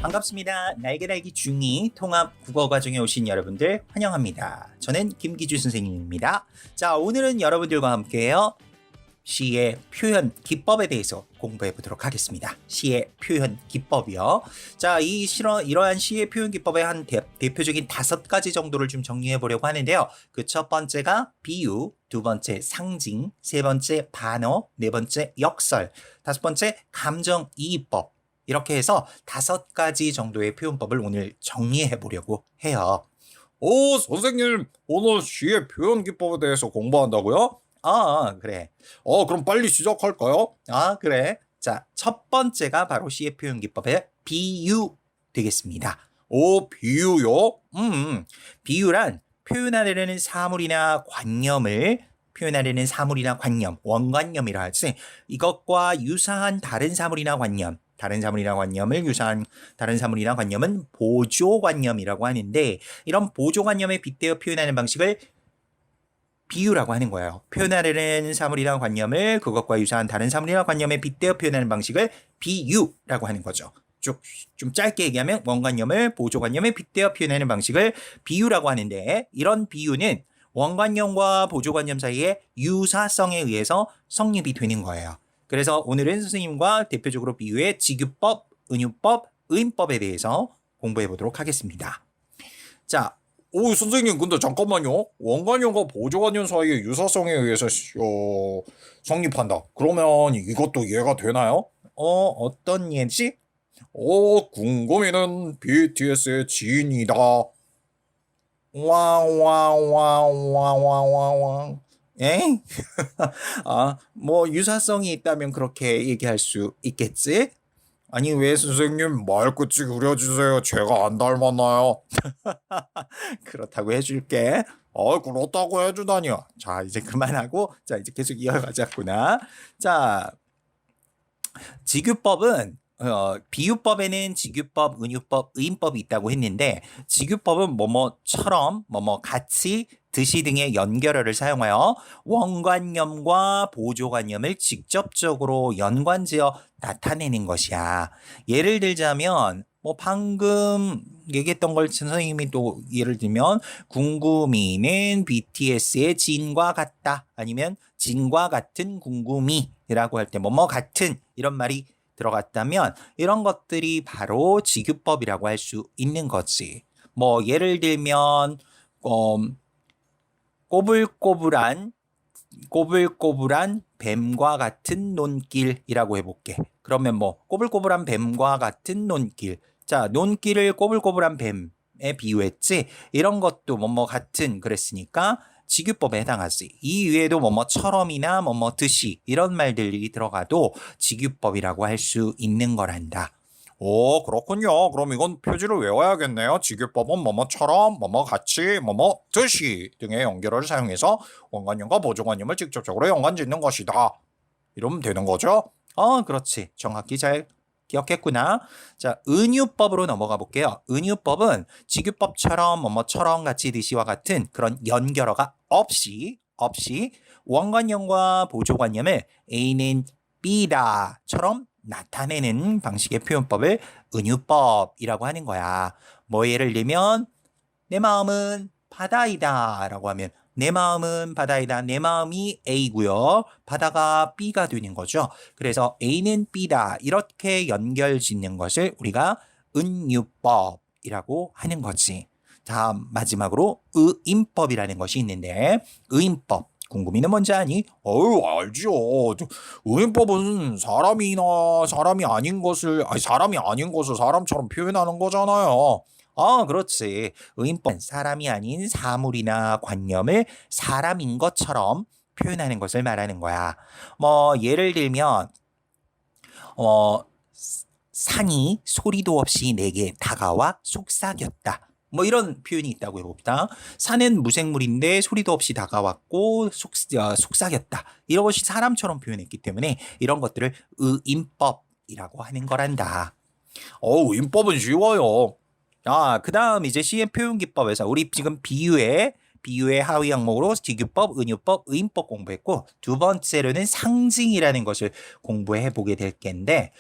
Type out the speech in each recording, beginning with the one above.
반갑습니다. 날개달기 중2 통합 국어 과정에 오신 여러분들 환영합니다. 저는 김기주 선생님입니다. 자, 오늘은 여러분들과 함께요. 시의 표현 기법에 대해서 공부해 보도록 하겠습니다. 시의 표현 기법이요. 자, 이러한 시의 표현 기법의 한 대표적인 5가지 정도를 좀 정리해 보려고 하는데요. 그 첫 번째가 비유, 두 번째 상징, 세 번째 반어, 네 번째 역설, 다섯 번째 감정이입법. 이렇게 해서 5가지 정도의 표현법을 오늘 정리해 보려고 해요. 오, 선생님, 오늘 시의 표현 기법에 대해서 공부한다고요? 그래. 그럼 빨리 시작할까요? 그래. 자, 첫 번째가 바로 시의 표현 기법의 비유 되겠습니다. 오, 비유요? 비유란 표현하려는 사물이나 관념을 표현하려는 사물이나 관념, 원관념이라 하지. 이것과 유사한 다른 사물이나 관념, 다른 사물이나 관념을 유사한 다른 사물이나 관념은 보조관념이라고 하는데, 이런 보조관념에 빗대어 표현하는 방식을 비유라고 하는 거예요. 표현하려는 사물이나 관념을 그것과 유사한 다른 사물이나 관념에 빗대어 표현하는 방식을 비유라고 하는 거죠. 좀 짧게 얘기하면 원관념을 보조관념에 빗대어 표현하는 방식을 비유라고 하는데, 이런 비유는 원관념과 보조관념 사이의 유사성에 의해서 성립이 되는 거예요. 그래서 오늘은 선생님과 대표적으로 비유의 직유법, 은유법, 의인법에 대해서 공부해 보도록 하겠습니다. 자, 오, 선생님, 근데 잠깐만요. 원관념과 보조관념 사이의 유사성에 의해서 성립한다. 그러면 이것도 이해가 되나요? 어떤 예지? 궁금이는 BTS의 지인이다. 와와와와와와. 에? 뭐 유사성이 있다면 그렇게 얘기할 수 있겠지? 아니, 왜 선생님 말끝이 그려주세요. 제가 안 닮았나요? 그렇다고 해줄게. 그렇다고 해주다니요. 자, 이제 그만하고, 자, 이제 계속 이어가자꾸나. 자, 직유법은 비유법에는 직유법, 은유법, 의인법이 있다고 했는데, 직유법은 뭐뭐처럼, 뭐뭐 같이, 듯이 등의 연결어를 사용하여 원관념과 보조관념을 직접적으로 연관지어 나타내는 것이야. 예를 들자면 뭐 방금 얘기했던 걸 선생님이 또 예를 들면 궁금이는 BTS의 진과 같다. 아니면 진과 같은 궁금이라고 할 때 뭐뭐 같은 이런 말이 들어갔다면 이런 것들이 바로 직유법이라고 할 수 있는 거지. 뭐 예를 들면 꼬불꼬불한 뱀과 같은 논길이라고 해볼게. 그러면 뭐 꼬불꼬불한 뱀과 같은 논길. 자, 논길을 꼬불꼬불한 뱀에 비유했지. 이런 것도 뭐뭐 같은 그랬으니까 직유법에 해당하지. 이 위에도 뭐뭐처럼이나 뭐뭐 듯이 이런 말들이 들어가도 직유법이라고 할 수 있는 거란다. 오, 그렇군요. 그럼 이건 표지를 외워야겠네요. 직유법은 뭐뭐처럼, 뭐뭐같이, 뭐뭐듯이 등의 연결어를 사용해서 원관념과 보조관념을 직접적으로 연관짓는 것이다. 이러면 되는 거죠? 그렇지. 정확히 잘 기억했구나. 자, 은유법으로 넘어가 볼게요. 은유법은 직유법처럼 뭐뭐처럼 같이 듯이와 같은 그런 연결어가 없이 원관념과 보조관념을 A는 B다처럼 나타내는 방식의 표현법을 은유법이라고 하는 거야. 뭐 예를 들면 내 마음은 바다이다 라고 하면 내 마음은 바다이다. 내 마음이 A고요. 바다가 B가 되는 거죠. 그래서 A는 B다. 이렇게 연결 짓는 것을 우리가 은유법이라고 하는 거지. 다음 마지막으로 의인법이라는 것이 있는데 의인법. 궁금이는 뭔지 아니? 알죠. 의인법은 사람이 아닌 것을 사람처럼 표현하는 거잖아요. 그렇지. 의인법은 사람이 아닌 사물이나 관념을 사람인 것처럼 표현하는 것을 말하는 거야. 뭐 예를 들면 산이 소리도 없이 내게 다가와 속삭였다. 뭐 이런 표현이 있다고 해봅시다. 산은 무생물인데 소리도 없이 다가왔고 속삭였다. 이런 것이 사람처럼 표현했기 때문에 이런 것들을 의인법이라고 하는 거란다. 의인법은 쉬워요. 그 다음 이제 시의 표현 기법에서 우리 지금 비유의 비유의 하위 항목으로 직유법, 은유법, 의인법 공부했고 두 번째로는 상징이라는 것을 공부해 보게 될 텐데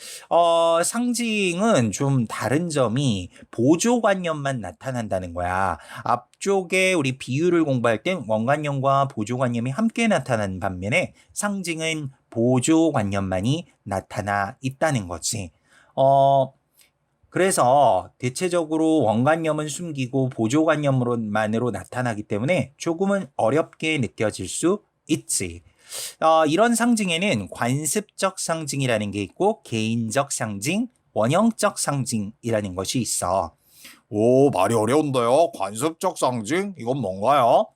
상징은 좀 다른 점이 보조관념만 나타난다는 거야. 앞쪽에 우리 비유를 공부할 땐 원관념과 보조관념이 함께 나타나는 반면에 상징은 보조관념만이 나타나 있다는 거지. 그래서 대체적으로 원관념은 숨기고 보조관념으로만으로 나타나기 때문에 조금은 어렵게 느껴질 수 있지. 이런 상징에는 관습적 상징이라는 게 있고 개인적 상징, 원형적 상징이라는 것이 있어. 오, 말이 어려운데요. 관습적 상징? 이건 뭔가요?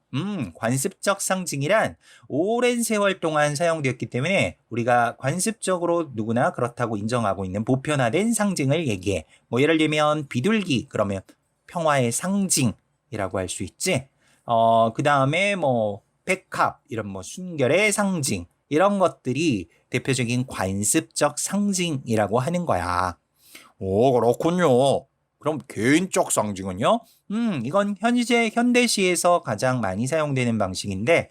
관습적 상징이란 오랜 세월 동안 사용되었기 때문에 우리가 관습적으로 누구나 그렇다고 인정하고 있는 보편화된 상징을 얘기해. 뭐 예를 들면 비둘기 그러면 평화의 상징이라고 할 수 있지. 그 다음에 뭐 백합 이런 뭐 순결의 상징 이런 것들이 대표적인 관습적 상징이라고 하는 거야. 오, 그렇군요. 그럼 개인적 상징은요? 이건 현대시에서 가장 많이 사용되는 방식인데,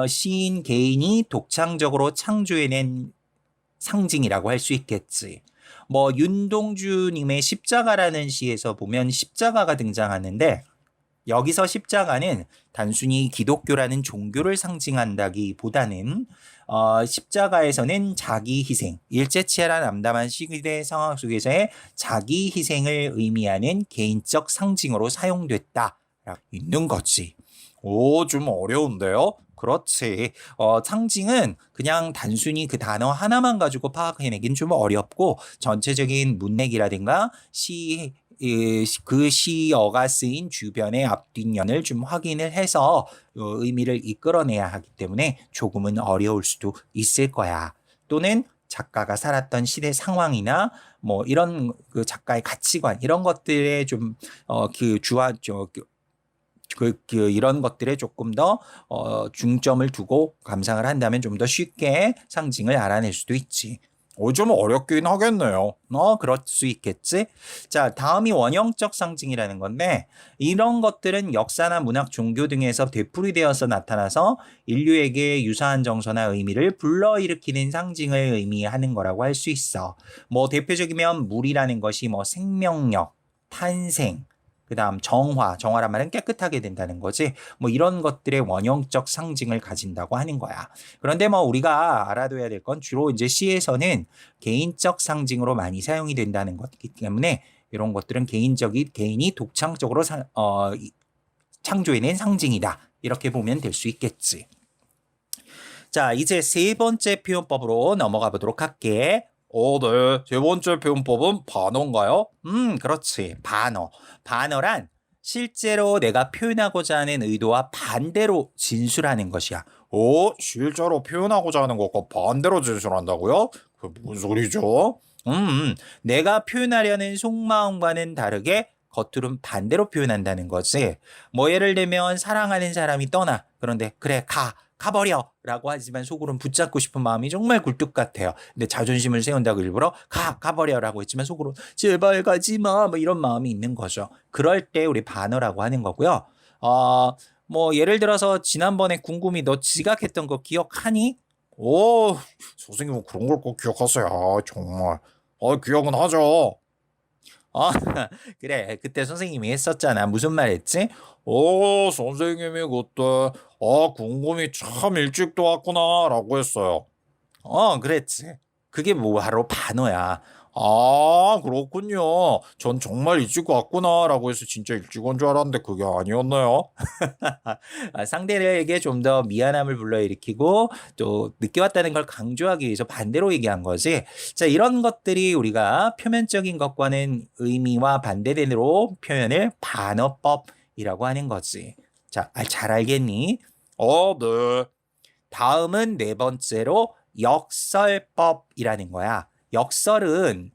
시인 개인이 독창적으로 창조해낸 상징이라고 할 수 있겠지. 뭐, 윤동주님의 십자가라는 시에서 보면 십자가가 등장하는데, 여기서 십자가는 단순히 기독교라는 종교를 상징한다기보다는 십자가에서는 자기 희생, 일제치하란 암담한 시대 상황 속에서의 자기 희생을 의미하는 개인적 상징으로 사용됐다라고 있는 거지. 오, 좀 어려운데요? 그렇지. 상징은 그냥 단순히 그 단어 하나만 가지고 파악해내긴 좀 어렵고 전체적인 문맥이라든가 그 시어가 쓰인 주변의 앞뒷면을 좀 확인을 해서 의미를 이끌어내야 하기 때문에 조금은 어려울 수도 있을 거야. 또는 작가가 살았던 시대 상황이나 뭐 이런 그 작가의 가치관 이런 것들에 좀 이런 것들에 조금 더 중점을 두고 감상을 한다면 좀 더 쉽게 상징을 알아낼 수도 있지. 좀 어렵긴 하겠네요. 그럴 수 있겠지. 자, 다음이 원형적 상징이라는 건데, 이런 것들은 역사나 문학, 종교 등에서 되풀이되어서 나타나서 인류에게 유사한 정서나 의미를 불러일으키는 상징을 의미하는 거라고 할 수 있어. 뭐, 대표적이면 물이라는 것이 뭐 생명력, 탄생, 그 다음 정화란 말은 깨끗하게 된다는 거지. 뭐 이런 것들의 원형적 상징을 가진다고 하는 거야. 그런데 뭐 우리가 알아둬야 될 건 주로 이제 시에서는 개인적 상징으로 많이 사용이 된다는 것이기 때문에 이런 것들은 개인이 독창적으로 창조해낸 상징이다. 이렇게 보면 될 수 있겠지. 자, 이제 세 번째 표현법으로 넘어가 보도록 할게. 네. 세 번째 표현법은 반어인가요? 그렇지. 반어란 실제로 내가 표현하고자 하는 의도와 반대로 진술하는 것이야. 실제로 표현하고자 하는 것과 반대로 진술한다고요? 그게 무슨 소리죠? 내가 표현하려는 속마음과는 다르게 겉으로는 반대로 표현한다는 거지. 뭐 예를 들면 사랑하는 사람이 떠나. 그런데 그래 가버려 라고 하지만 속으로는 붙잡고 싶은 마음이 정말 굴뚝 같아요. 근데 자존심을 세운다고 일부러 가버려 라고 했지만 속으로 제발 가지마 뭐 이런 마음이 있는 거죠. 그럴 때 우리 반어라고 하는 거고요. 뭐 예를 들어서 지난번에 궁금이 너 지각했던 거 기억하니? 선생님은 그런 걸 꼭 기억하세요. 정말. 기억은 하죠. 그래 그때 선생님이 했었잖아. 무슨 말 했지? 선생님이 그때, 궁금이 참 일찍도 왔구나, 라고 했어요. 그랬지. 그게 뭐 바로 반어야. 그렇군요. 전 정말 일찍 왔구나, 라고 해서 진짜 일찍 온 줄 알았는데 그게 아니었나요? 상대에게 좀 더 미안함을 불러일으키고 또 늦게 왔다는 걸 강조하기 위해서 반대로 얘기한 거지. 자, 이런 것들이 우리가 표면적인 것과는 의미와 반대되로 표현을 반어법이라고 하는 거지. 자, 잘 알겠니? 네. 다음은 네 번째로 역설법이라는 거야. 역설은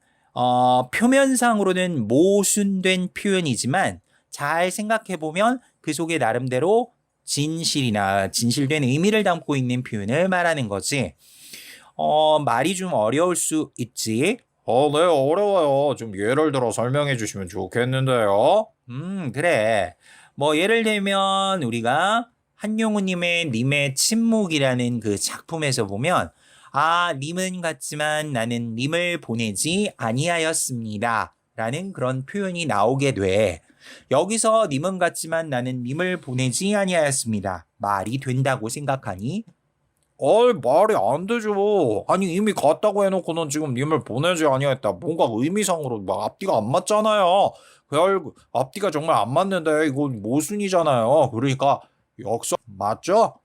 표면상으로는 모순된 표현이지만 잘 생각해 보면 그 속에 나름대로 진실된 의미를 담고 있는 표현을 말하는 거지. 말이 좀 어려울 수 있지. 네, 어려워요. 좀 예를 들어 설명해 주시면 좋겠는데요. 그래. 뭐 예를 들면 우리가 한용우님의 님의 침묵이라는 그 작품에서 보면 님은 같지만 나는 님을 보내지 아니하였습니다. 라는 그런 표현이 나오게 돼. 여기서 님은 같지만 나는 님을 보내지 아니하였습니다. 말이 된다고 생각하니? 말이 안 되죠. 아니, 이미 갔다고 해놓고는 지금 님을 보내지 아니했다. 뭔가 의미상으로 막 앞뒤가 안 맞잖아요. 앞뒤가 정말 안 맞는데 이건 모순이잖아요. 그러니까 역설 맞죠?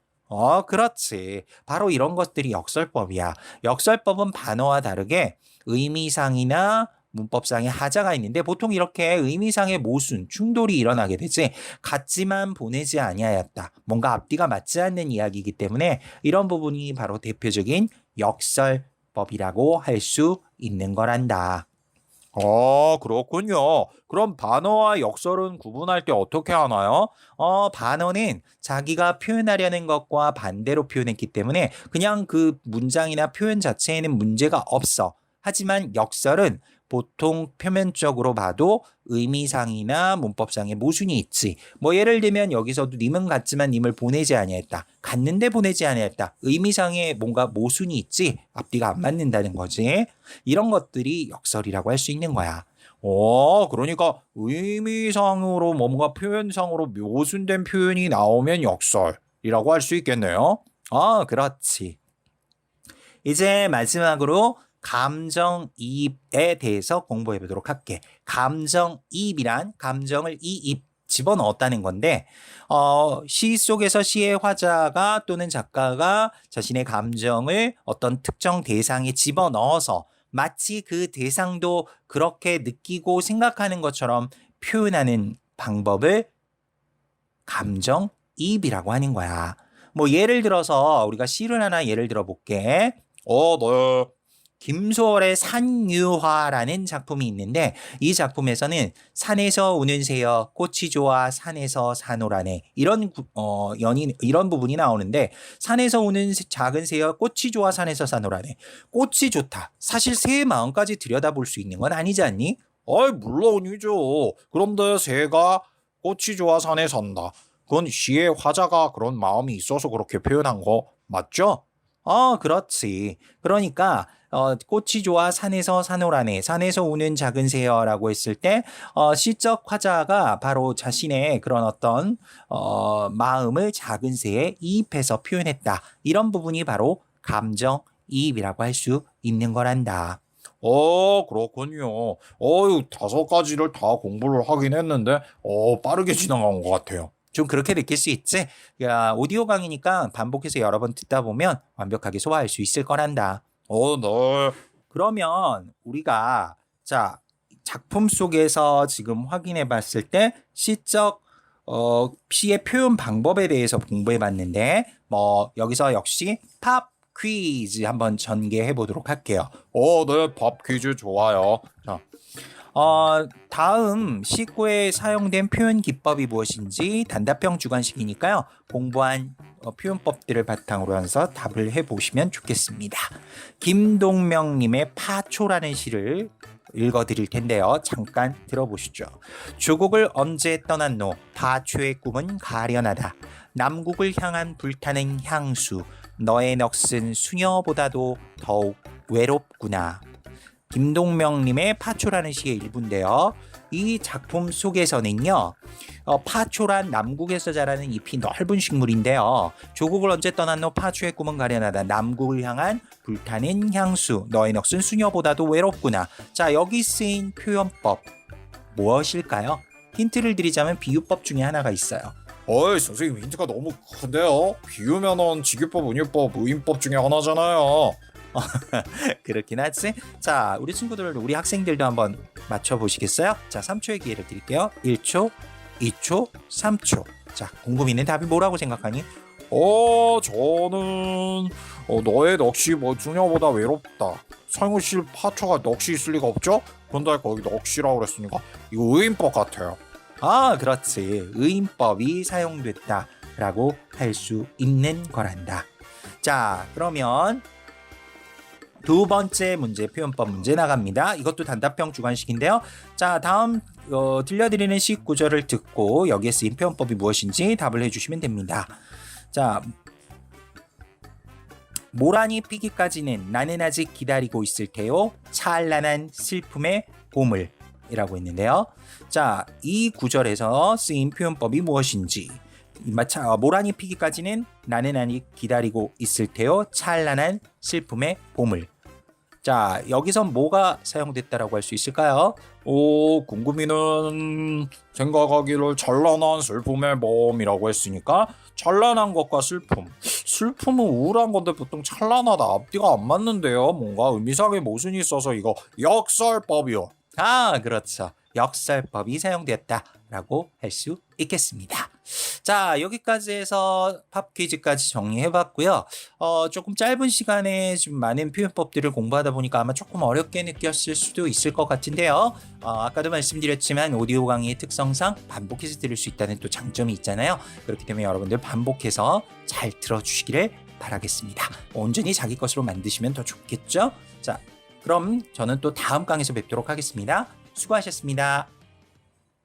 그렇지. 바로 이런 것들이 역설법이야. 역설법은 반어와 다르게 의미상이나 문법상의 하자가 있는데 보통 이렇게 의미상의 모순, 충돌이 일어나게 되지. 같지만 보내지 아니하였다. 뭔가 앞뒤가 맞지 않는 이야기이기 때문에 이런 부분이 바로 대표적인 역설법이라고 할 수 있는 거란다. 그렇군요. 그럼 반어와 역설은 구분할 때 어떻게 하나요? 반어는 자기가 표현하려는 것과 반대로 표현했기 때문에 그냥 그 문장이나 표현 자체에는 문제가 없어. 하지만 역설은 보통 표면적으로 봐도 의미상이나 문법상의 모순이 있지. 뭐 예를 들면 여기서도 님은 같지만 님을 보내지 아니했다. 갔는데 보내지 아니했다. 의미상의 뭔가 모순이 있지. 앞뒤가 안 맞는다는 거지. 이런 것들이 역설이라고 할 수 있는 거야. 그러니까 의미상으로 뭔가 표현상으로 모순된 표현이 나오면 역설이라고 할 수 있겠네요. 그렇지. 이제 마지막으로 감정이입에 대해서 공부해 보도록 할게. 감정이입이란 감정을 이입 집어넣었다는 건데 시 속에서 시의 화자가 또는 작가가 자신의 감정을 어떤 특정 대상에 집어넣어서 마치 그 대상도 그렇게 느끼고 생각하는 것처럼 표현하는 방법을 감정이입이라고 하는 거야. 뭐 예를 들어서 우리가 시를 하나 예를 들어 볼게. 네. 김소월의 산유화라는 작품이 있는데 이 작품에서는 산에서 우는 새여 꽃이 좋아 산에서 사노라네 이런 이런 부분이 나오는데 산에서 우는 작은 새여 꽃이 좋아 산에서 사노라네. 꽃이 좋다. 사실 새의 마음까지 들여다볼 수 있는 건 아니지 않니? 물론이죠. 그런데 새가 꽃이 좋아 산에 산다. 그건 시의 화자가 그런 마음이 있어서 그렇게 표현한 거 맞죠? 그렇지. 그러니까 꽃이 좋아 산에서 사노라네 산에서 우는 작은 새여라고 했을 때 시적 화자가 바로 자신의 그런 어떤 마음을 작은 새에 이입해서 표현했다. 이런 부분이 바로 감정이입이라고 할 수 있는 거란다. 그렇군요. 5가지를 다 공부를 하긴 했는데 빠르게 지나간 것 같아요. 좀 그렇게 느낄 수 있지? 오디오 강의니까 반복해서 여러 번 듣다 보면 완벽하게 소화할 수 있을 거란다. 네. 그러면 우리가 자 작품 속에서 지금 확인해 봤을 때 시적 시의 표현 방법에 대해서 공부해 봤는데 뭐 여기서 역시 팝 퀴즈 한번 전개해 보도록 할게요. 네, 밥 퀴즈 좋아요. 자, 다음 시구에 사용된 표현 기법이 무엇인지 단답형 주관식이니까요. 공부한 표현법들을 바탕으로 해서 답을 해보시면 좋겠습니다. 김동명님의 파초라는 시를 읽어드릴 텐데요. 잠깐 들어보시죠. 조국을 언제 떠났노? 파초의 꿈은 가련하다. 남국을 향한 불타는 향수. 너의 넋은 수녀보다도 더욱 외롭구나. 김동명님의 파초라는 시의 일부인데요. 이 작품 속에서는요. 파초란 남국에서 자라는 잎이 넓은 식물인데요. 조국을 언제 떠났노? 파초의 꿈은 가련하다. 남국을 향한 불타는 향수. 너의 넋은 수녀보다도 외롭구나. 자, 여기 쓰인 표현법 무엇일까요? 힌트를 드리자면 비유법 중에 하나가 있어요. 선생님 힌트가 너무 큰데요. 비유면은 직유법, 은유법, 의인법 중에 하나잖아요. 그렇긴 하지. 자, 우리 친구들, 우리 학생들도 한번 맞춰보시겠어요? 자, 3초의 기회를 드릴게요. 1초, 2초, 3초. 자, 궁금이는 답이 뭐라고 생각하니? 저는 너의 넋이 뭐 수녀보다 외롭다. 설무실 파초가 넋이 있을 리가 없죠? 그런데 거기 넋이라고 그랬으니까 이거 의인법 같아요. 그렇지. 의인법이 사용됐다라고 할 수 있는 거란다. 자, 그러면 두 번째 문제 표현법 문제 나갑니다. 이것도 단답형 주관식인데요. 자, 다음 들려드리는 식 구절을 듣고 여기에 쓰인 표현법이 무엇인지 답을 해주시면 됩니다. 자, 모란이 피기까지는 나는 아직 기다리고 있을 테요. 찬란한 슬픔의 봄을이라고 했는데요. 자, 이 구절에서 쓰인 표현법이 무엇인지. 모란이 피기까지는 나는 아직 기다리고 있을 테요. 찬란한 슬픔의 봄을. 자, 여기서 뭐가 사용됐다라고 할 수 있을까요? 궁금이는 생각하기를 찬란한 슬픔의 봄이라고 했으니까 찬란한 것과 슬픔은 우울한 건데 보통 찬란하다 앞뒤가 안 맞는데요. 뭔가 의미상의 모순이 있어서 이거 역설법이요. 아, 그렇죠. 역설법이 사용되었다라고 할 수 있겠습니다. 자, 여기까지 해서 팝 퀴즈까지 정리해봤고요. 조금 짧은 시간에 좀 많은 표현법들을 공부하다 보니까 아마 조금 어렵게 느꼈을 수도 있을 것 같은데요. 아까도 말씀드렸지만 오디오 강의의 특성상 반복해서 들을 수 있다는 또 장점이 있잖아요. 그렇기 때문에 여러분들 반복해서 잘 들어주시기를 바라겠습니다. 온전히 자기 것으로 만드시면 더 좋겠죠? 자, 그럼 저는 또 다음 강의에서 뵙도록 하겠습니다. 수고하셨습니다.